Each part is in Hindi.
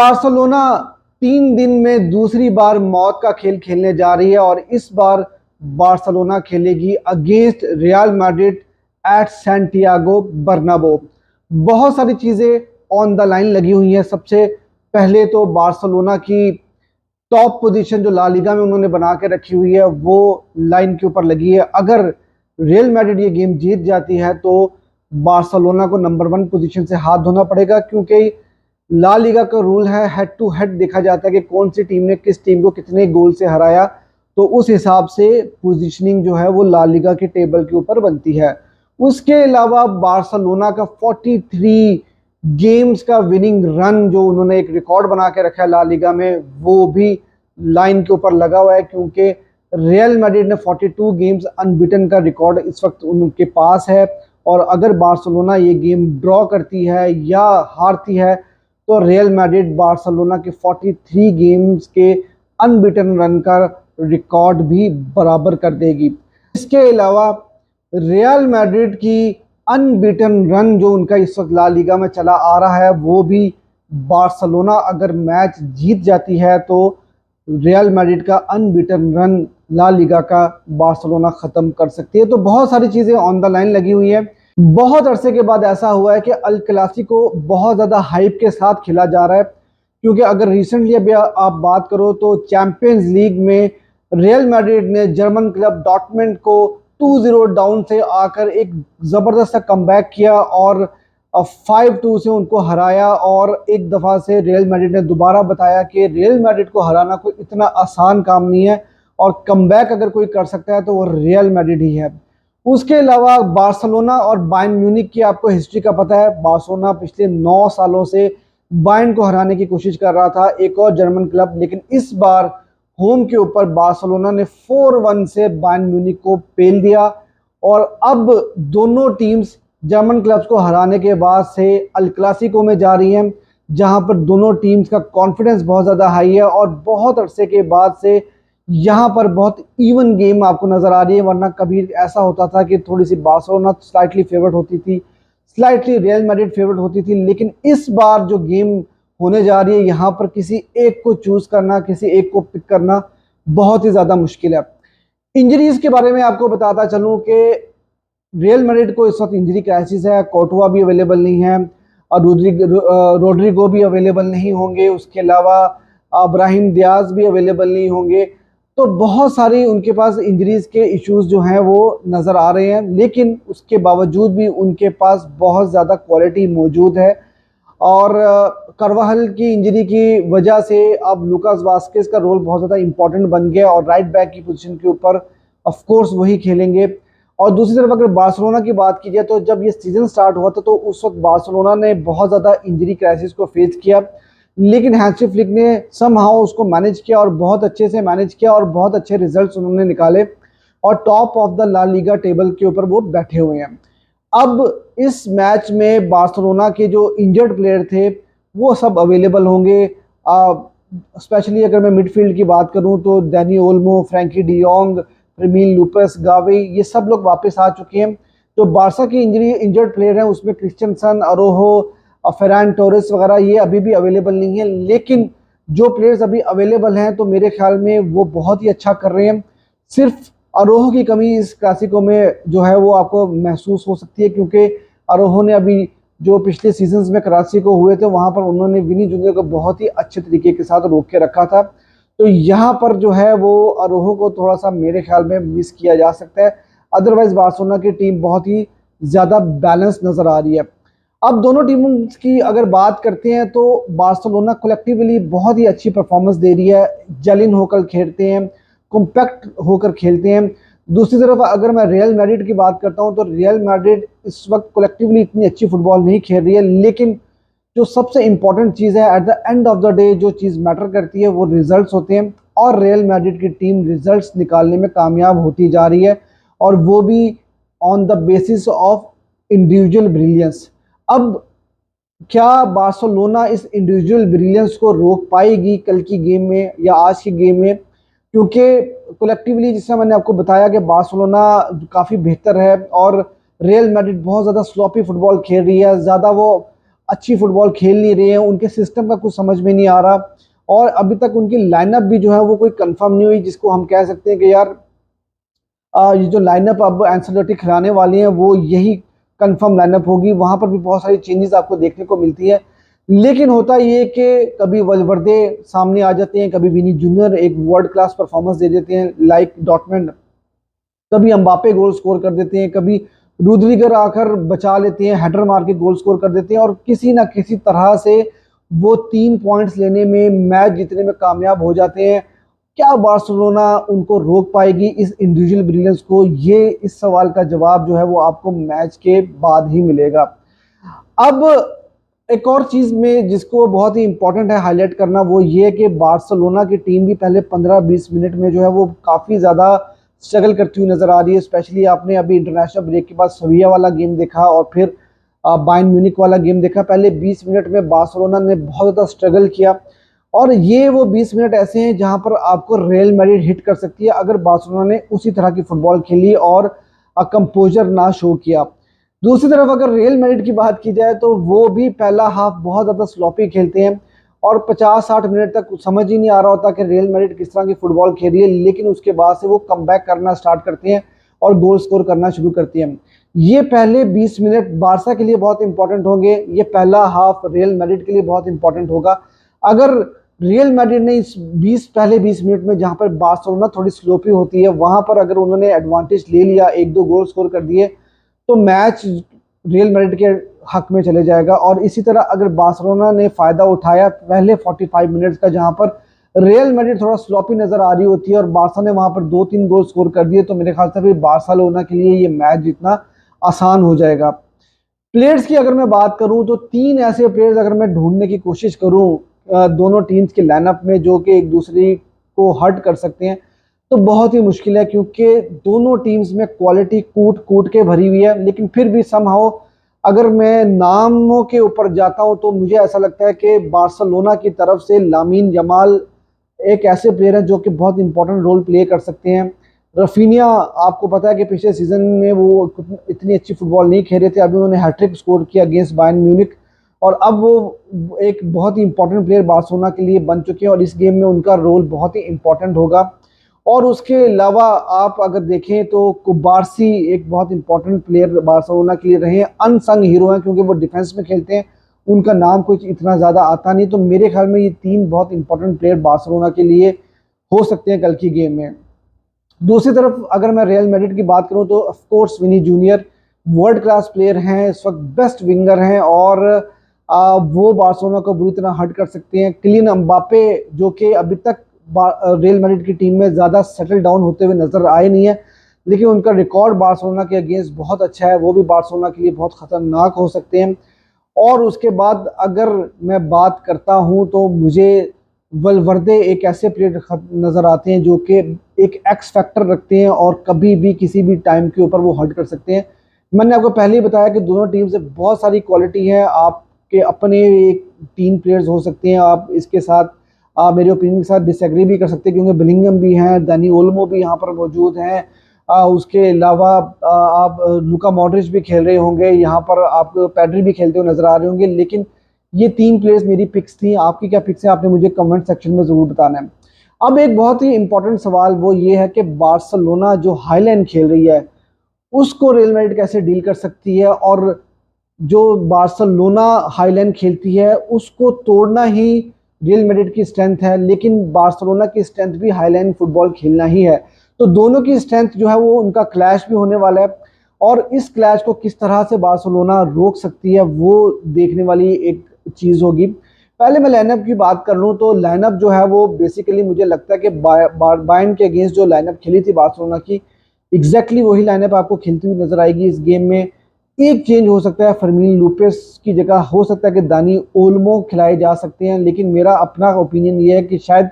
बार्सिलोना 3 दिन में दूसरी बार मौत का खेल खेलने जा रही है और इस बार बार्सिलोना खेलेगी against Real Madrid at Santiago Bernabeu. बहुत सारी चीजें ऑन द लाइन लगी हुई हैं। सबसे पहले तो बार्सिलोना की टॉप पोजीशन जो ला लीगा में उन्होंने बना के रखी हुई है वो लाइन के ऊपर लगी है। अगर रियल मैड्रिड ये गेम जीत जाती है तो बार्सिलोना को नंबर 1 पोजीशन से हाथ धोना पड़ेगा, क्योंकि ला लीगा का रूल है हेड टू हेड देखा जाता है कि कौन सी टीम ने किस टीम को कितने गोल से हराया, तो उस हिसाब से पोजीशनिंग जो है वो ला लीगा के टेबल के ऊपर बनती है। उसके अलावा बार्सिलोना का 43 गेम्स का विनिंग रन जो उन्होंने एक रिकॉर्ड बना के रखा है ला लीगा में, वो भी लाइन के ऊपर लगा हुआ है, क्योंकि रियल मैड्रिड ने 42 गेम्स अनबीटन का रिकॉर्ड इस वक्त उनके पास है। और अगर बार्सिलोना ये गेम ड्रॉ करती है या हारती है तो रियल मैड्रिड बार्सिलोना के 43 गेम्स के अनबीटन रन का रिकॉर्ड भी बराबर कर देगी। इसके अलावा रियल मैड्रिड की अनबीटन रन जो उनका इस वक्त ला लीगा में चला आ रहा है, वो भी बार्सिलोना अगर मैच जीत जाती है तो रियल मैड्रिड का अनबीटन रन ला लीगा का बार्सिलोना खत्म कर सकती है। तो बहुत सारी चीजें ऑन द लाइन लगी हुई है। बहुत अरसे के बाद ऐसा हुआ है कि अल क्लासिको बहुत ज्यादा हाइप के साथ खेला जा रहा है, क्योंकि अगर रिसेंटली अभी आप बात करो तो चैंपियंस लीग में रियल मैड्रिड ने जर्मन क्लब डॉर्टमुंड को 2-0 डाउन से आकर एक जबरदस्त कमबैक किया और 5-2 से उनको हराया। और एक दफा से रियल मैड्रिड ने दोबारा बताया कि रियल मैड्रिड को हराना कोई इतना आसान काम नहीं है और कमबैक अगर कोई कर सकता है तो वो रियल मैड्रिड ही है। उसके अलावा बार्सिलोना और बायर्न म्यूनिख की आपको हिस्ट्री का पता है। बार्सिलोना पिछले 9 सालों से बायर्न को हराने की कोशिश कर रहा था, एक और जर्मन क्लब, लेकिन इस बार होम के ऊपर बार्सिलोना ने 4-1 से बायर्न म्यूनिख को पेल दिया। और अब दोनों टीम्स जर्मन क्लब्स को हराने के बाद से अल क्लासिको में जा रही हैं, जहां पर दोनों टीम्स का कॉन्फिडेंस बहुत ज़्यादा हाई है और बहुत अरसे के बाद से यहाँ पर बहुत इवन गेम आपको नजर आ रही है। वरना कभी ऐसा होता था कि थोड़ी सी बार्सिलोना स्लाइटली फेवरेट होती थी, स्लाइटली रियल मैड्रिड फेवरेट होती थी, लेकिन इस बार जो गेम होने जा रही है यहाँ पर किसी एक को चूज करना, किसी एक को पिक करना बहुत ही ज्यादा मुश्किल है। इंजरीज के बारे में आपको बताता चलूं कि रियल मैड्रिड को इस वक्त इंजरी क्राइसिस है। कोर्टवा भी अवेलेबल नहीं है और रोड्रिगो भी अवेलेबल नहीं होंगे। उसके अलावा ब्राहिम दियाज भी अवेलेबल नहीं होंगे। तो बहुत सारी उनके पास इंजरीज के इश्यूज जो हैं वो नज़र आ रहे हैं, लेकिन उसके बावजूद भी उनके पास बहुत ज़्यादा क्वालिटी मौजूद है। और करवाहल की इंजरी की वजह से अब लुकास वास्केस का रोल बहुत ज़्यादा इंपॉर्टेंट बन गया और राइट बैक की पोजीशन के ऊपर ऑफ कोर्स वही खेलेंगे। और दूसरी तरफ अगर बार्सिलोना की बात की जाए तो जब ये सीजन स्टार्ट हुआ था तो उस वक्त बार्सिलोना ने बहुत ज़्यादा इंजरी क्राइसिस को फेस किया, लेकिन हैंसी फ्लिक ने समहाउ उसको मैनेज किया और बहुत अच्छे से मैनेज किया और बहुत अच्छे रिजल्ट्स उन्होंने निकाले और top of the La Liga table के ऊपर वो बैठे हुए हैं। अब इस मैच में बार्सिलोना के जो इंजर्ड प्लेयर थे वो सब अवेलेबल होंगे। स्पेशली अगर मैं मिडफील्ड की बात करूं तो Danny Olmo, Frenkie de Jong, फर्मीन lupus, Gavi, ये सब लोग वापस आ चुके हैं। जो बार्सा की इंजर्ड प्लेयर हैं उसमें क्रिस्टियनसन, अरोहो, फेरान टोरेस वगैरह ये अभी भी अवेलेबल नहीं है, लेकिन जो प्लेयर्स अभी अवेलेबल हैं तो मेरे ख्याल में वो बहुत ही अच्छा कर रहे हैं। सिर्फ अरोहो की कमी इस क्लासिको में जो है वो आपको महसूस हो सकती है, क्योंकि अरोहो ने अभी जो पिछले सीजन्स में कराची को हुए थे वहां पर उन्होंने विनी जूनियर को बहुत ही अच्छे तरीके के साथ रोक के रखा था। तो यहाँ पर जो है वो अरोहो को थोड़ा सा मेरे ख्याल में मिस किया जा सकता है। अदरवाइज बार्सिलोना की टीम बहुत ही ज़्यादा बैलेंस नज़र आ रही है। अब दोनों टीमों की अगर बात करते हैं तो बार्सिलोना कलेक्टिवली बहुत ही अच्छी परफॉर्मेंस दे रही है, जलिन होकर खेलते हैं, कॉम्पैक्ट होकर खेलते हैं। दूसरी तरफ अगर मैं रियल मैड्रिड की बात करता हूं तो रियल मैड्रिड इस वक्त कलेक्टिवली इतनी अच्छी फुटबॉल नहीं खेल रही है, लेकिन जो सबसे इंपॉर्टेंट चीज़ है at the end of the day जो चीज़ मैटर करती है वो रिजल्ट्स होते हैं और रियल मैड्रिड की टीम रिजल्ट्स निकालने में कामयाब होती जा रही है और वो भी on the basis of individual brilliance. अब क्या बार्सिलोना इस इंडिविजुअल ब्रिलियंस को रोक पाएगी कल की गेम में या आज की गेम में? क्योंकि कलेक्टिवली जिससे मैंने आपको बताया कि बार्सिलोना काफ़ी बेहतर है और रियल मैड्रिड बहुत ज़्यादा स्लॉपी फुटबॉल खेल रही है, ज़्यादा वो अच्छी फुटबॉल खेल नहीं रहे हैं, उनके सिस्टम का कुछ समझ में नहीं आ रहा, और अभी तक उनकी लाइनअप भी जो है वो कोई कंफर्म नहीं हुई जिसको हम कह सकते हैं कि यार ये जो लाइनअप अब एंसेलोटी खिलाने वाली हैं वो यही कंफर्म लाइनअप होगी। वहां पर भी बहुत सारी चेंजेस आपको देखने को मिलती है, लेकिन होता ये कि कभी वल्वर्दे सामने आ जाते हैं, कभी विनी जूनियर एक वर्ल्ड क्लास परफॉर्मेंस दे देते हैं लाइक डॉटमेंट, कभी एम्बापे गोल स्कोर कर देते हैं, कभी रुद्रिगर आकर बचा लेते हैं, हेडर मार के गोल स्कोर कर देते हैं, और किसी ना किसी तरह से वो 3 पॉइंट्स लेने में, मैच जीतने में कामयाब हो जाते हैं। क्या बार्सिलोना उनको रोक पाएगी इस इंडिविजुअल ब्रिलियंस को? ये इस सवाल का जवाब जो है वो आपको मैच के बाद ही मिलेगा। अब एक और चीज में जिसको बहुत ही इंपॉर्टेंट है हाईलाइट करना, वो ये है कि बार्सिलोना की टीम भी पहले 15-20 मिनट में जो है वो काफी ज्यादा स्ट्रगल करती हुई नजर आ रही है। स्पेशली आपने अभी इंटरनेशनल ब्रेक के बाद सविया वाला गेम देखा और फिर बायर्न म्यूनिख वाला गेम देखा। पहले 20 मिनट में बार्सिलोना ने बहुत ज्यादा स्ट्रगल किया, और ये वो 20 मिनट ऐसे हैं जहां पर आपको रियल मैड्रिड हिट कर सकती है अगर बार्सिलोना ने उसी तरह की फुटबॉल खेली और कंपोजर ना शो किया। दूसरी तरफ अगर रियल मैड्रिड की बात की जाए तो वो भी पहला हाफ बहुत ज़्यादा स्लॉपी खेलते हैं, और 50-60 मिनट तक समझ ही नहीं आ रहा होता कि रियल मैड्रिड किस तरह की फुटबॉल खेल रही है, लेकिन उसके बाद से वो कम बैक करना स्टार्ट करते हैं और गोल स्कोर करना शुरू करते हैं। ये पहले 20 मिनट बारसा के लिए बहुत इंपॉर्टेंट होंगे, ये पहला हाफ रियल मैड्रिड के लिए बहुत इंपॉर्टेंट होगा। अगर रियल मैड्रिड ने इस पहले 20 मिनट में जहां पर बार्सिलोना थोड़ी स्लोपी होती है वहां पर अगर उन्होंने एडवांटेज ले लिया, 1-2 गोल स्कोर कर दिए, तो मैच रियल मैड्रिड के हक में चले जाएगा। और इसी तरह अगर बार्सिलोना ने फायदा उठाया पहले 45 मिनट्स का जहां पर रियल मैड्रिड थोड़ा स्लॉपी नजर आ रही होती है और बारसा ने वहां पर 2-3 गोल स्कोर कर दिए, तो मेरे ख्याल से फिर बार्सिलोना के लिए ये मैच जीतना आसान हो जाएगा। प्लेयर्स की अगर मैं बात करूं तो 3 ऐसे प्लेयर्स अगर मैं ढूंढने की कोशिश करूं दोनों टीम्स के लाइनअप में जो कि एक दूसरे को हर्ट कर सकते हैं, तो बहुत ही मुश्किल है, क्योंकि दोनों टीम्स में क्वालिटी कूट कूट के भरी हुई है। लेकिन फिर भी समहाउ अगर मैं नामों के ऊपर जाता हूं तो मुझे ऐसा लगता है कि बार्सिलोना की तरफ से लामीन यमाल एक ऐसे प्लेयर हैं जो कि बहुत इंपॉर्टेंट रोल प्ले कर सकते हैं। रफीनिया, आपको पता है कि पिछले सीजन में वो इतनी अच्छी फुटबॉल नहीं खेल रहे थे, अभी उन्होंने हैट्रिक स्कोर किया अगेंस्ट बायर्न म्यूनिख, और अब वो एक बहुत ही इंपॉर्टेंट प्लेयर बार्सिलोना के लिए बन चुके हैं और इस गेम में उनका रोल बहुत ही इंपॉर्टेंट होगा। और उसके अलावा आप अगर देखें तो कुबारसी एक बहुत इंपॉर्टेंट प्लेयर बार्सिलोना के लिए रहे हैं, अनसंग हीरो हैं क्योंकि वो डिफेंस में खेलते हैं, उनका नाम कुछ इतना ज़्यादा आता नहीं। तो मेरे ख्याल में ये 3 बहुत इंपॉर्टेंट प्लेयर बार्सिलोना के लिए हो सकते हैं कल की गेम में। दूसरी तरफ अगर मैं रियल मैड्रिड की बात करूं तो of course Vini Junior world class player हैं, इस वक्त बेस्ट विंगर हैं, और वो बार्सिलोना को बुरी तरह हर्ट कर सकते हैं। किलियन एम्बापे जो कि अभी तक रियल मैड्रिड की टीम में ज़्यादा सेटल डाउन होते हुए नजर आए नहीं है, लेकिन उनका रिकॉर्ड बार्सिलोना के अगेंस्ट बहुत अच्छा है, वो भी बार्सिलोना के लिए बहुत खतरनाक हो सकते हैं। और उसके बाद अगर मैं बात करता हूं तो मुझे वल्वर्दे एक ऐसे प्लेयर नजर आते हैं जो कि एक एक्स फैक्टर रखते हैं और कभी भी किसी भी टाइम के ऊपर वो हर्ट कर सकते हैं। मैंने आपको पहले ही बताया कि दोनों टीम से बहुत सारी क्वालिटी है, आपके अपने एक 3 प्लेयर्स हो सकते हैं, आप इसके साथ मेरे ओपिनियन के साथ डिसएग्री भी कर सकते हैं, क्योंकि बिलिंगम भी हैं, दानी ओल्मो भी यहाँ पर मौजूद हैं, उसके अलावा आप लुका मॉड्रिच भी खेल रहे होंगे, यहाँ पर आप पैड्री भी खेलते हुए नजर आ रहे होंगे। लेकिन ये 3 प्लेयर्स मेरी पिक्स थी, आपकी क्या पिक्स है आपने मुझे कमेंट सेक्शन में जरूर बताना है। अब एक बहुत ही इंपॉर्टेंट सवाल वो ये है कि बार्सिलोना जो हाईलाइन खेल रही है उसको रियल मैड्रिड कैसे डील कर सकती है, और जो बार्सिलोना हाईलाइन खेलती है उसको तोड़ना ही रियल मैड्रिड की स्ट्रेंथ है, लेकिन बार्सिलोना की स्ट्रेंथ भी हाईलाइन फुटबॉल खेलना ही है। तो दोनों की स्ट्रेंथ जो है वो उनका क्लैश भी होने वाला है, और इस क्लैश को किस तरह से बार्सिलोना रोक सकती है वो देखने वाली एक चीज़ होगी। पहले मैं लाइनअप की बात कर लूँ तो लाइनअप जो है वो बेसिकली मुझे लगता है कि बायर्न के अगेंस्ट जो लाइनअप खेली थी बार्सिलोना की, एग्जैक्टली वही लाइनअप आपको खेलती हुई नजर आएगी इस गेम में। एक चेंज हो सकता है, फर्मीन लूपेस की जगह हो सकता है कि दानी ओल्मो खिलाए जा सकते हैं, लेकिन मेरा अपना ओपिनियन ये है कि शायद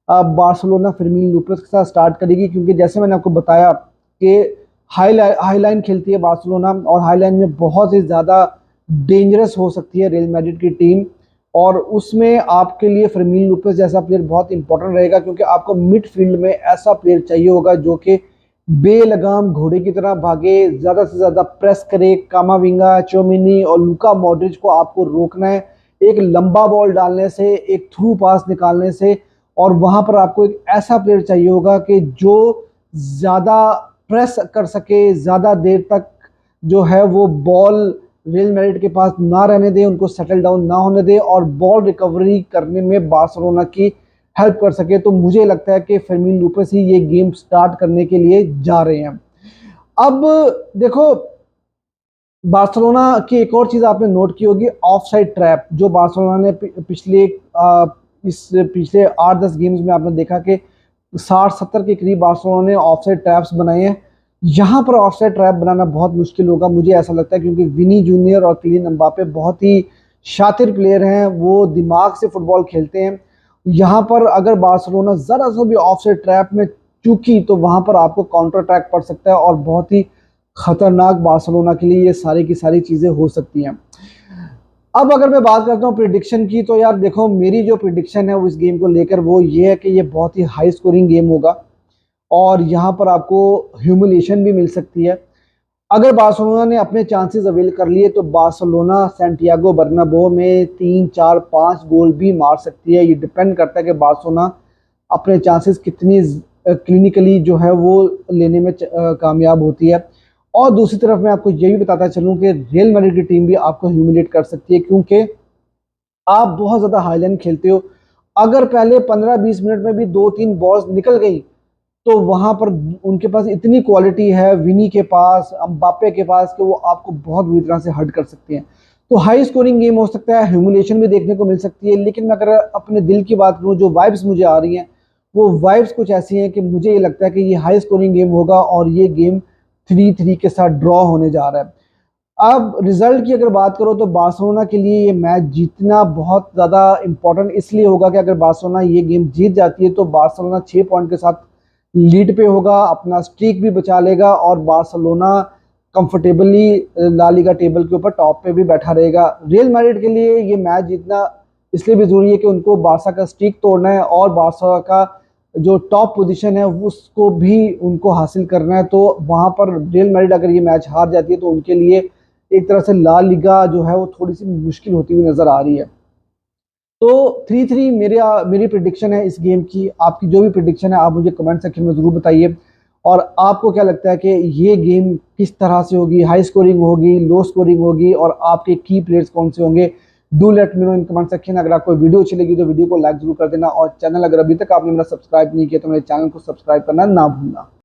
बार्सिलोना फर्मीन लूपेस के साथ स्टार्ट करेगी, क्योंकि जैसे मैंने आपको बताया कि हाई लाइन खेलती है बार्सिलोना, और हाई लाइन में बहुत ही ज़्यादा डेंजरस हो सकती है रियल मैड्रिड की टीम, और उसमें आपके लिए फर्मीन लूपेस जैसा प्लेयर बहुत इंपॉर्टेंट रहेगा, क्योंकि आपको मिडफील्ड में ऐसा प्लेयर चाहिए होगा जो कि बेलगाम घोड़े की तरह भागे, ज़्यादा से ज़्यादा प्रेस करे। कामाविंगा, चोमिनी और लुका मॉड्रिच को आपको रोकना है एक लंबा बॉल डालने से, एक थ्रू पास निकालने से। और वहां पर आपको एक ऐसा प्लेयर चाहिए होगा कि जो ज़्यादा प्रेस कर सके, ज़्यादा देर तक जो है वो बॉल रियल मैड्रिड के पास ना रहने दे, उनको सेटल डाउन ना होने दे और बॉल रिकवरी करने में बार्सिलोना की हेल्प कर सके। तो मुझे लगता है कि फर्मीन लूपेस ही ये गेम स्टार्ट करने के लिए जा रहे हैं। अब देखो, बार्सिलोना की एक और चीज आपने नोट की होगी, ऑफ साइड ट्रैप, जो बार्सिलोना ने पिछले 8-10 गेम्स में आपने देखा कि 60-70 के करीब बार्सिलोना ने ऑफ साइड ट्रैप्स बनाए हैं। यहाँ पर ऑफ साइड ट्रैप बनाना बहुत मुश्किल होगा, मुझे ऐसा लगता है, क्योंकि विनी जूनियर और किलियन एम्बापे बहुत ही शातिर प्लेयर हैं, वो दिमाग से फुटबॉल खेलते हैं। यहाँ पर अगर बार्सिलोना जरा सा भी ऑफ साइड ट्रैप में चूकी तो वहां पर आपको काउंटर अटैक पड़ सकता है और बहुत ही खतरनाक बार्सिलोना के लिए ये सारी की सारी चीजें हो सकती हैं। अब अगर मैं बात करता हूँ प्रिडिक्शन की, तो यार देखो, मेरी जो प्रिडिक्शन है वो इस गेम को लेकर वो ये है कि ये बहुत ही हाई स्कोरिंग गेम होगा और यहाँ पर आपको ह्यूमिलेशन भी मिल सकती है। अगर बार्सिलोना ने अपने चांसेस अवेल कर लिए तो बार्सिलोना सैंटियागो बर्नाब्यू में 3-4-5 गोल भी मार सकती है। ये डिपेंड करता है कि बार्सिलोना अपने चांसेस कितनी क्लिनिकली जो है वो लेने में कामयाब होती है। और दूसरी तरफ मैं आपको ये भी बताता चलूं कि रियल मैड्रिड की टीम भी आपको ह्यूमिलेट कर सकती है, क्योंकि आप बहुत ज़्यादा हाईलाइन खेलते हो। अगर पहले 15-20 मिनट में भी 2-3 बॉल्स निकल गई तो वहां पर उनके पास इतनी क्वालिटी है, विनी के पास, अम्बापे के पास, कि वो आपको बहुत बुरी तरह से हर्ट कर सकते हैं। तो हाई स्कोरिंग गेम हो सकता है, ह्यूमिलेशन भी देखने को मिल सकती है। लेकिन मैं अगर अपने दिल की बात करूं, जो वाइब्स मुझे आ रही हैं वो वाइब्स कुछ ऐसी हैं कि मुझे ये लगता है कि ये हाई स्कोरिंग गेम होगा और ये गेम 3-3 के साथ ड्रॉ होने जा रहा है। अब रिजल्ट की अगर बात करो तो बार्सिलोना के लिए ये मैच जीतना बहुत ज़्यादा इंपॉर्टेंट इसलिए होगा कि अगर बार्सिलोना ये गेम जीत जाती है तो बार्सिलोना 6 पॉइंट के साथ लीड पे होगा, अपना स्ट्रीक भी बचा लेगा और Barcelona comfortably La Liga table के ऊपर टॉप पे भी बैठा रहेगा। रियल मैड्रिड के लिए ये मैच जीतना इसलिए भी जरूरी है कि उनको बार्सा का स्ट्रीक तोड़ना है और बार्सा का जो टॉप पोजीशन है उसको भी उनको हासिल करना है। तो वहां पर रियल मैड्रिड अगर ये मैच हार जाती है तो उनके लिए एक तरह से ला लीगा जो है वो थोड़ी सी मुश्किल होती हुई नजर आ रही है। तो 3-3 मेरी प्रिडिक्शन है इस गेम की। आपकी जो भी प्रिडिक्शन है आप मुझे कमेंट सेक्शन में ज़रूर बताइए। और आपको क्या लगता है कि ये गेम किस तरह से होगी, हाई स्कोरिंग होगी, लो स्कोरिंग होगी और आपके की प्लेयर्स कौन से होंगे? Do let me know in comment section. अगर आपको वीडियो अच्छी लगी तो वीडियो को लाइक जरूर कर देना और चैनल अगर अभी तक आपने मेरा सब्सक्राइब नहीं किया तो मेरे चैनल को सब्सक्राइब करना ना भूलना।